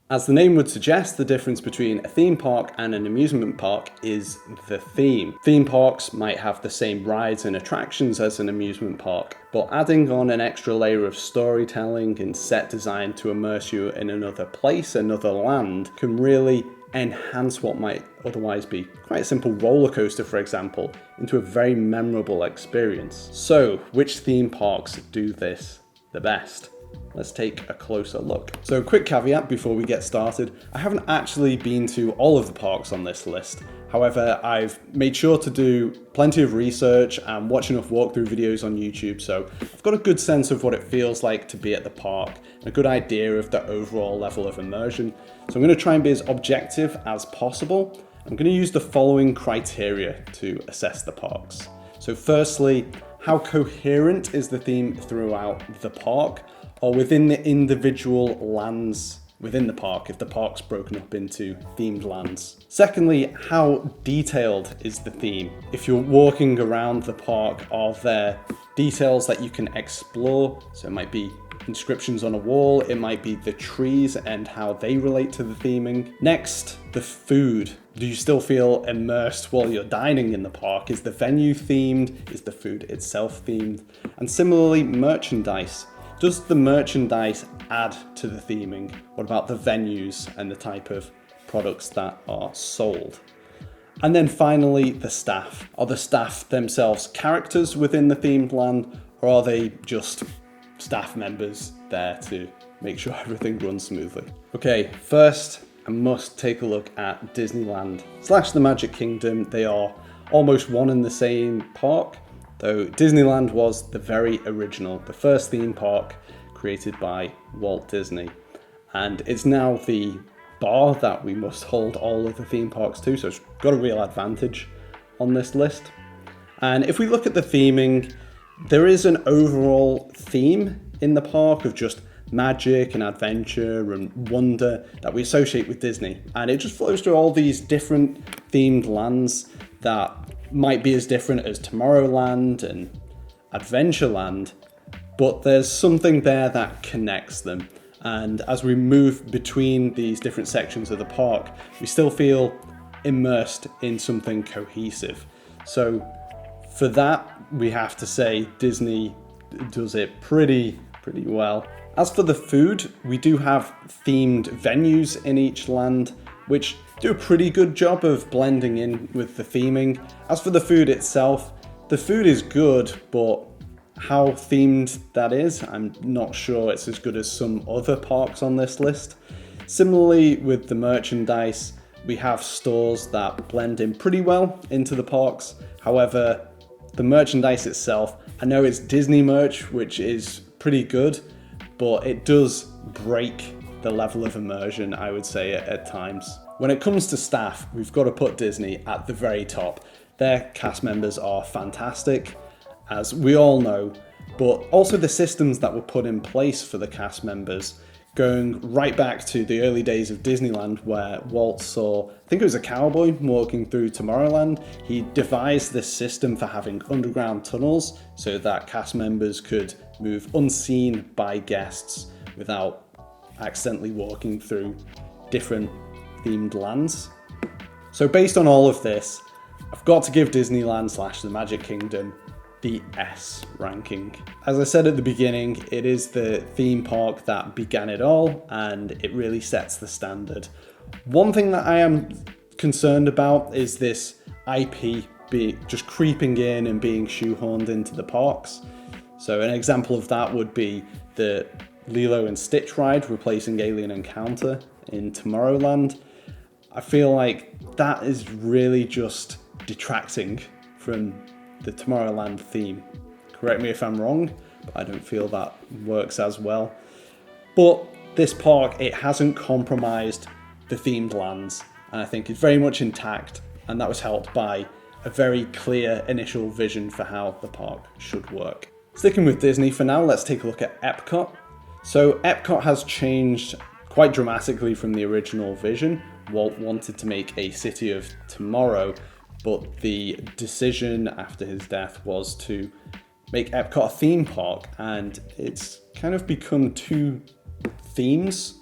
As the name would suggest, the difference between a theme park and an amusement park is the theme. Theme parks might have the same rides and attractions as an amusement park, but adding on an extra layer of storytelling and set design to immerse you in another place, another land, can really enhance what might otherwise be quite a simple roller coaster, for example, into a very memorable experience. So, which theme parks do this the best? Let's take a closer look. So, quick caveat before we get started, I haven't actually been to all of the parks on this list. However, I've made sure to do plenty of research and watch enough walkthrough videos on YouTube, so I've got a good sense of what it feels like to be at the park and a good idea of the overall level of immersion. So I'm going to try and be as objective as possible. I'm going to use the following criteria to assess the parks. So firstly, how coherent is the theme throughout the park or within the individual lands within the park, if the park's broken up into themed lands. Secondly, how detailed is the theme? If you're walking around the park, are there details that you can explore? So it might be inscriptions on a wall, it might be the trees and how they relate to the theming. Next, the food. Do you still feel immersed while you're dining in the park? Is the venue themed? Is the food itself themed? And similarly, merchandise. Does the merchandise add to the theming? What about the venues and the type of products that are sold? And then finally, the staff. Are the staff themselves characters within the themed land, or are they just staff members there to make sure everything runs smoothly? Okay, first, I must take a look at Disneyland / the Magic Kingdom. They are almost one and the same park, though Disneyland was the very original, the first theme park created by Walt Disney. And it's now the bar that we must hold all of the theme parks to, so it's got a real advantage on this list. And if we look at the theming, there is an overall theme in the park of just magic and adventure and wonder that we associate with Disney. And it just flows through all these different themed lands that might be as different as Tomorrowland and Adventureland, but there's something there that connects them. And as we move between these different sections of the park, we still feel immersed in something cohesive. So for that, we have to say Disney does it pretty well. As for the food, we do have themed venues in each land, which do a pretty good job of blending in with the theming. As for the food itself, the food is good, but how themed that is, I'm not sure it's as good as some other parks on this list. Similarly with the merchandise, we have stores that blend in pretty well into the parks. However, the merchandise itself, I know it's Disney merch, which is pretty good, but it does break the level of immersion, I would say, at times. When it comes to staff, we've got to put Disney at the very top. Their cast members are fantastic, as we all know, but also the systems that were put in place for the cast members, going right back to the early days of Disneyland, where Walt saw, I think it was a cowboy walking through Tomorrowland. He devised this system for having underground tunnels so that cast members could move unseen by guests without accidentally walking through different themed lands. So based on all of this, I've got to give Disneyland / the Magic Kingdom the S ranking. As I said at the beginning, it is the theme park that began it all, and it really sets the standard. One thing that I am concerned about is this IP just creeping in and being shoehorned into the parks. So an example of that would be the Lilo and Stitch ride replacing Alien Encounter in Tomorrowland. I feel like that is really just detracting from the Tomorrowland theme. Correct me if I'm wrong, but I don't feel that works as well. But this park, it hasn't compromised the themed lands, and I think it's very much intact, and that was helped by a very clear initial vision for how the park should work. Sticking with Disney for now, let's take a look at Epcot. So Epcot has changed quite dramatically from the original vision. Walt wanted to make a city of tomorrow, but the decision after his death was to make Epcot a theme park, and it's kind of become two themes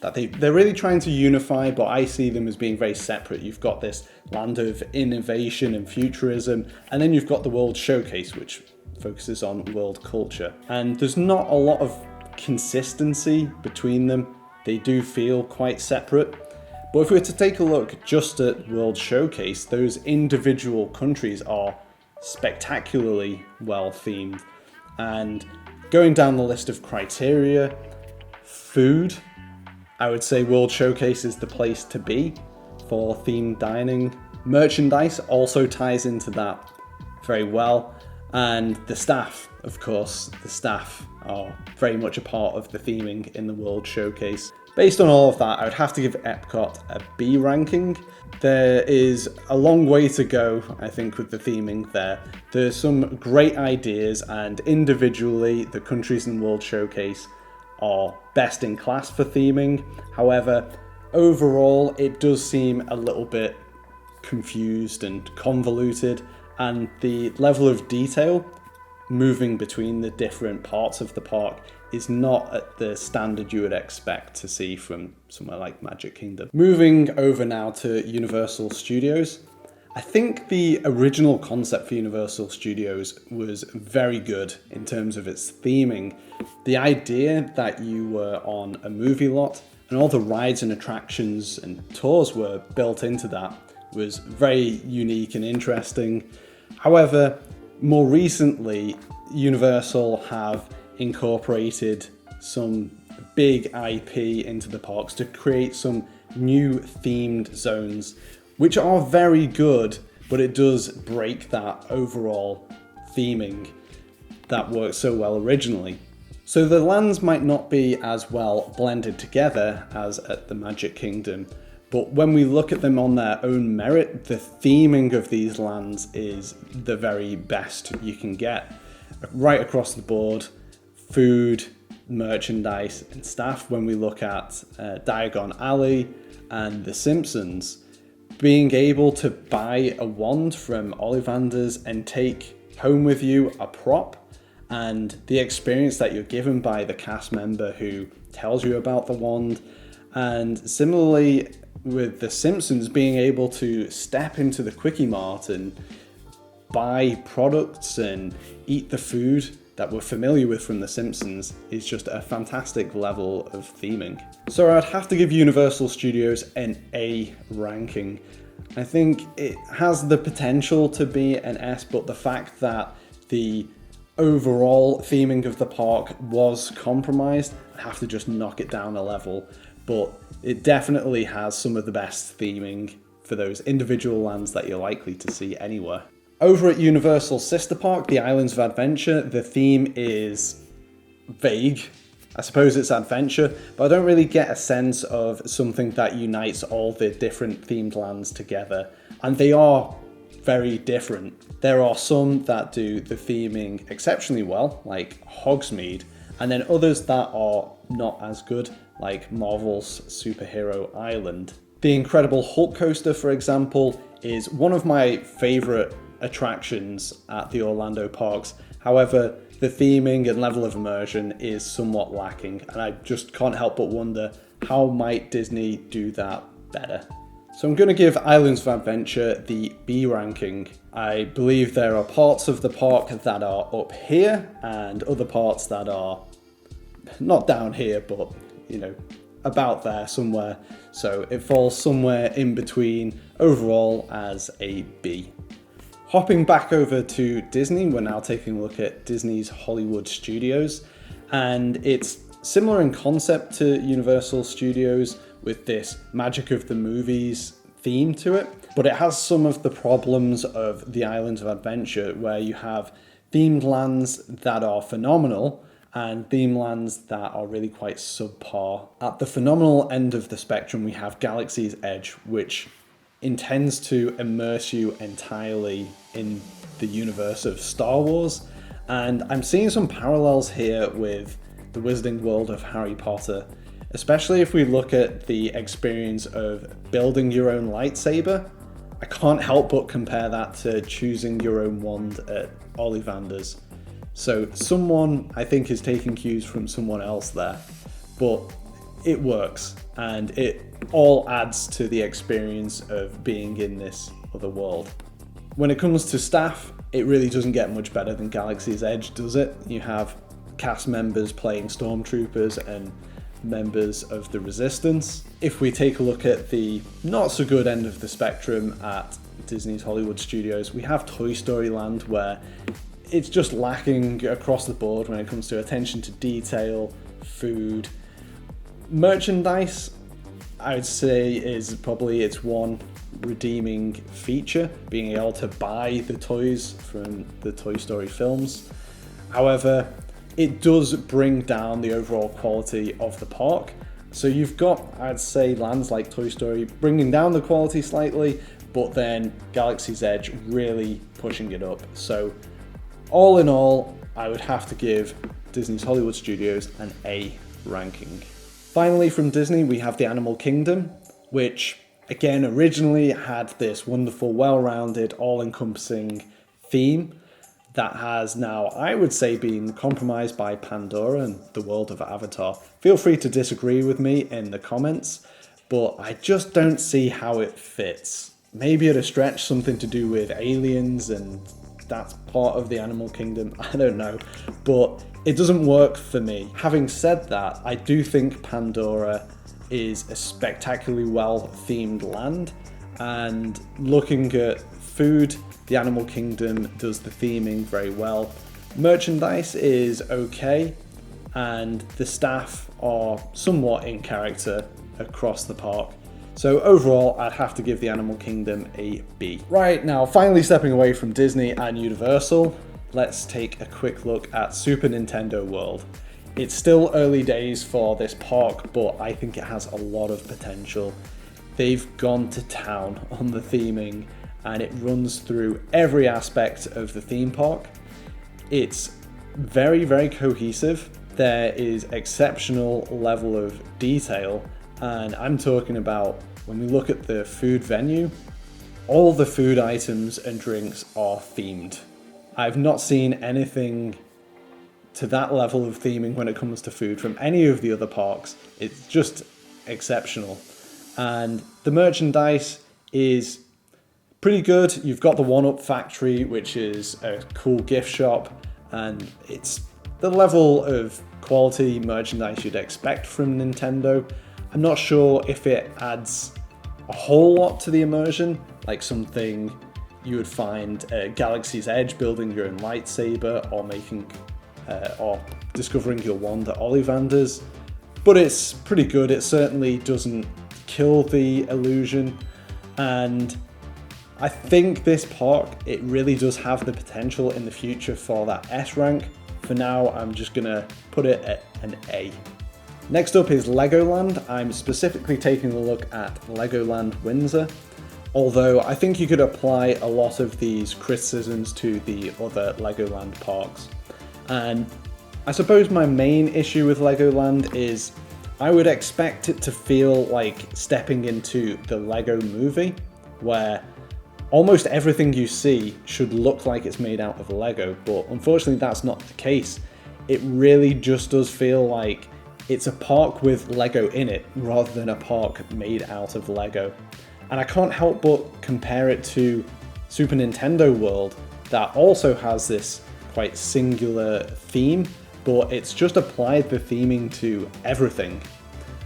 that they're really trying to unify, but I see them as being very separate. You've got this land of innovation and futurism, and then you've got the World Showcase, which focuses on world culture. And there's not a lot of consistency between them. They do feel quite separate. But if we were to take a look just at World Showcase, those individual countries are spectacularly well themed. And going down the list of criteria, food, I would say World Showcase is the place to be for themed dining. Merchandise also ties into that very well. And the staff, of course, the staff are very much a part of the theming in the World Showcase. Based on all of that, I would have to give Epcot a B ranking. There is a long way to go, I think, with the theming there. There's some great ideas, and individually, the countries in World Showcase are best in class for theming. However, overall, it does seem a little bit confused and convoluted, and the level of detail moving between the different parts of the park is not at the standard you would expect to see from somewhere like Magic Kingdom. Moving over now to Universal Studios. I think the original concept for Universal Studios was very good in terms of its theming. The idea that you were on a movie lot and all the rides and attractions and tours were built into that was very unique and interesting. However, more recently, Universal have incorporated some big IP into the parks to create some new themed zones, which are very good, but it does break that overall theming that worked so well originally. So the lands might not be as well blended together as at the Magic Kingdom, but when we look at them on their own merit, the theming of these lands is the very best you can get. Right across the board, food, merchandise, and staff. When we look at Diagon Alley and The Simpsons, being able to buy a wand from Ollivander's and take home with you a prop, and the experience that you're given by the cast member who tells you about the wand. And similarly with The Simpsons, being able to step into the Quickie Mart and buy products and eat the food that we're familiar with from The Simpsons is just a fantastic level of theming. So I'd have to give Universal Studios an A ranking. I think it has the potential to be an S, but the fact that the overall theming of the park was compromised, I'd have to just knock it down a level. But it definitely has some of the best theming for those individual lands that you're likely to see anywhere. Over at Universal Sister Park, the Islands of Adventure, the theme is vague. I suppose it's adventure, but I don't really get a sense of something that unites all the different themed lands together. And they are very different. There are some that do the theming exceptionally well, like Hogsmeade, and then others that are not as good, like Marvel's Superhero Island. The Incredible Hulk Coaster, for example, is one of my favourite attractions at the Orlando parks. However, the theming and level of immersion is somewhat lacking, and I just can't help but wonder, how might Disney do that better? So I'm going to give Islands of Adventure the B ranking. I believe there are parts of the park that are up here and other parts that are not down here, but about there somewhere. So it falls somewhere in between overall as a B. Hopping back over to Disney, we're now taking a look at Disney's Hollywood Studios, and it's similar in concept to Universal Studios with this magic of the movies theme to it, but it has some of the problems of the Islands of Adventure, where you have themed lands that are phenomenal and theme lands that are really quite subpar. At the phenomenal end of the spectrum, we have Galaxy's Edge, which intends to immerse you entirely in the universe of Star Wars, and I'm seeing some parallels here with the Wizarding World of Harry Potter, especially if we look at the experience of building your own lightsaber. I can't help but compare that to choosing your own wand at Ollivander's. So someone, I think, is taking cues from someone else there. But it works and it all adds to the experience of being in this other world. When it comes to staff, it really doesn't get much better than Galaxy's Edge, does it? You have cast members playing stormtroopers and members of the Resistance. If we take a look at the not so good end of the spectrum at Disney's Hollywood Studios, we have Toy Story Land, where it's just lacking across the board when it comes to attention to detail, food. Merchandise, I would say, is probably its one redeeming feature, being able to buy the toys from the Toy Story films. However, it does bring down the overall quality of the park. So you've got, I'd say, lands like Toy Story bringing down the quality slightly, but then Galaxy's Edge really pushing it up. So all in all, I would have to give Disney's Hollywood Studios an A ranking. Finally, from Disney, we have the Animal Kingdom, which again originally had this wonderful, well-rounded, all-encompassing theme that has now, I would say, been compromised by Pandora and the world of Avatar. Feel free to disagree with me in the comments, but I just don't see how it fits. Maybe at a stretch, something to do with aliens and that's part of the Animal Kingdom, I don't know, but it doesn't work for me. Having said that, I do think Pandora is a spectacularly well-themed land, and looking at food, the Animal Kingdom does the theming very well. Merchandise is okay, and the staff are somewhat in character across the park. So overall, I'd have to give the Animal Kingdom a B. Right, now finally stepping away from Disney and Universal, let's take a quick look at Super Nintendo World. It's still early days for this park, but I think it has a lot of potential. They've gone to town on the theming, and it runs through every aspect of the theme park. It's very, very cohesive. There is exceptional level of detail, and I'm talking about when we look at the food venue, all the food items and drinks are themed. I've not seen anything to that level of theming when it comes to food from any of the other parks. It's just exceptional. And the merchandise is pretty good. You've got the 1-Up Factory, which is a cool gift shop, and it's the level of quality merchandise you'd expect from Nintendo. I'm not sure if it adds a whole lot to the immersion, like something you would find at Galaxy's Edge, building your own lightsaber, or or discovering your wand at Ollivander's. But it's pretty good. It certainly doesn't kill the illusion, and I think this park, it really does have the potential in the future for that S rank. For now, I'm just gonna put it at an A. Next up is Legoland. I'm specifically taking a look at Legoland Windsor, although I think you could apply a lot of these criticisms to the other Legoland parks. And I suppose my main issue with Legoland is I would expect it to feel like stepping into the Lego movie, where almost everything you see should look like it's made out of Lego, but unfortunately that's not the case. It really just does feel like it's a park with Lego in it rather than a park made out of Lego. And I can't help but compare it to Super Nintendo World, that also has this quite singular theme, but it's just applied the theming to everything.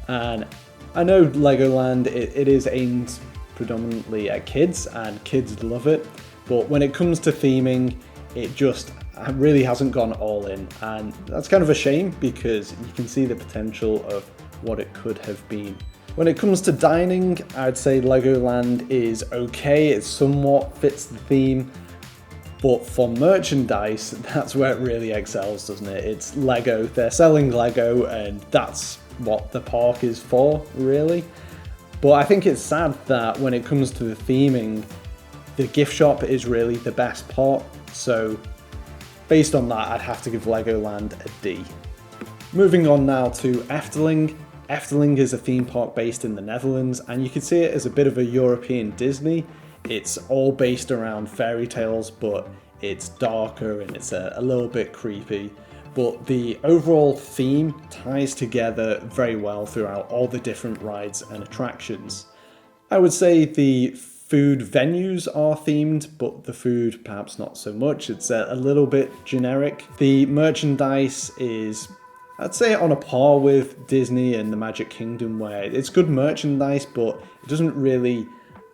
And I know Legoland, it is aimed predominantly at kids, and kids love it, but when it comes to theming, it just really hasn't gone all in, and that's kind of a shame because you can see the potential of what it could have been. When it comes to dining, I'd say Legoland is okay, it somewhat fits the theme, but for merchandise, that's where it really excels, doesn't it? It's Lego, they're selling Lego, and that's what the park is for, really. But I think it's sad that when it comes to the theming, the gift shop is really the best part, so based on that, I'd have to give Legoland a D. Moving on now to Efteling. Efteling is a theme park based in the Netherlands, and you can see it as a bit of a European Disney. It's all based around fairy tales, but it's darker and it's a little bit creepy. but the overall theme ties together very well throughout all the different rides and attractions. I would say the food venues are themed, but the food perhaps not so much. It's a little bit generic. The merchandise is, I'd say, on a par with Disney and the Magic Kingdom, where it's good merchandise, but it doesn't really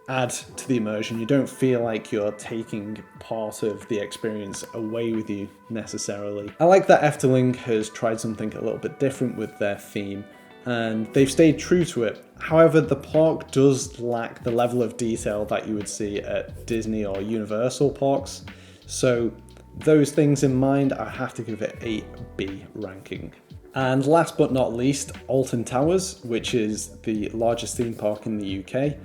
add to the immersion. You don't feel like you're taking part of the experience away with you necessarily. I like that Efteling has tried something a little bit different with their theme, and they've stayed true to it. However, the park does lack the level of detail that you would see at Disney or Universal parks. So those things in mind, I have to give it a B ranking. And last but not least, Alton Towers, which is the largest theme park in the UK.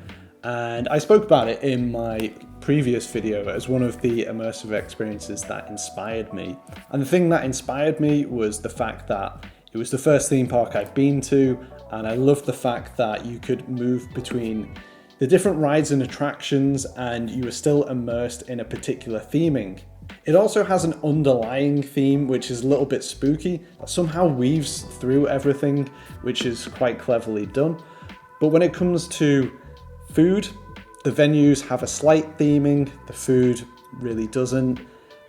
And I spoke about it in my previous video as one of the immersive experiences that inspired me. And the thing that inspired me was the fact that it was the first theme park I'd been to, and I loved the fact that you could move between the different rides and attractions and you were still immersed in a particular theming. It also has an underlying theme which is a little bit spooky, that somehow weaves through everything, which is quite cleverly done. But when it comes to food, the venues have a slight theming, the food really doesn't.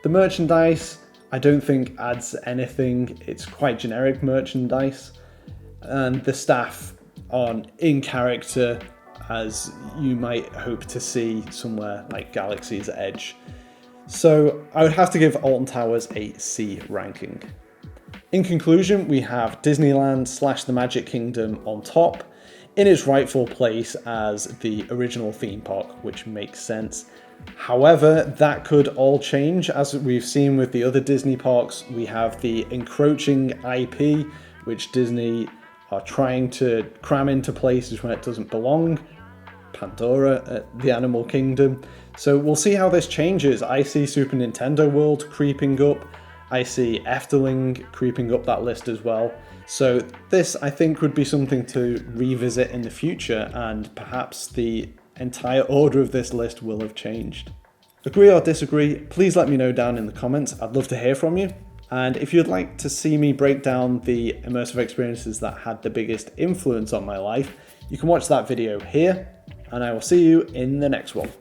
The merchandise, I don't think adds anything, it's quite generic merchandise. And the staff aren't in character as you might hope to see somewhere like Galaxy's Edge. So I would have to give Alton Towers a C ranking. In conclusion, we have Disneyland / the Magic Kingdom on top, in its rightful place as the original theme park, which makes sense. However, that could all change. As we've seen with the other Disney parks, we have the encroaching IP, which Disney are trying to cram into places where it doesn't belong. Pandora at the Animal Kingdom. So we'll see how this changes. I see Super Nintendo World creeping up. I see Efteling creeping up that list as well. So this, I think, would be something to revisit in the future, and perhaps the entire order of this list will have changed. Agree or disagree, please let me know down in the comments. I'd love to hear from you. And if you'd like to see me break down the immersive experiences that had the biggest influence on my life, you can watch that video here, and I will see you in the next one.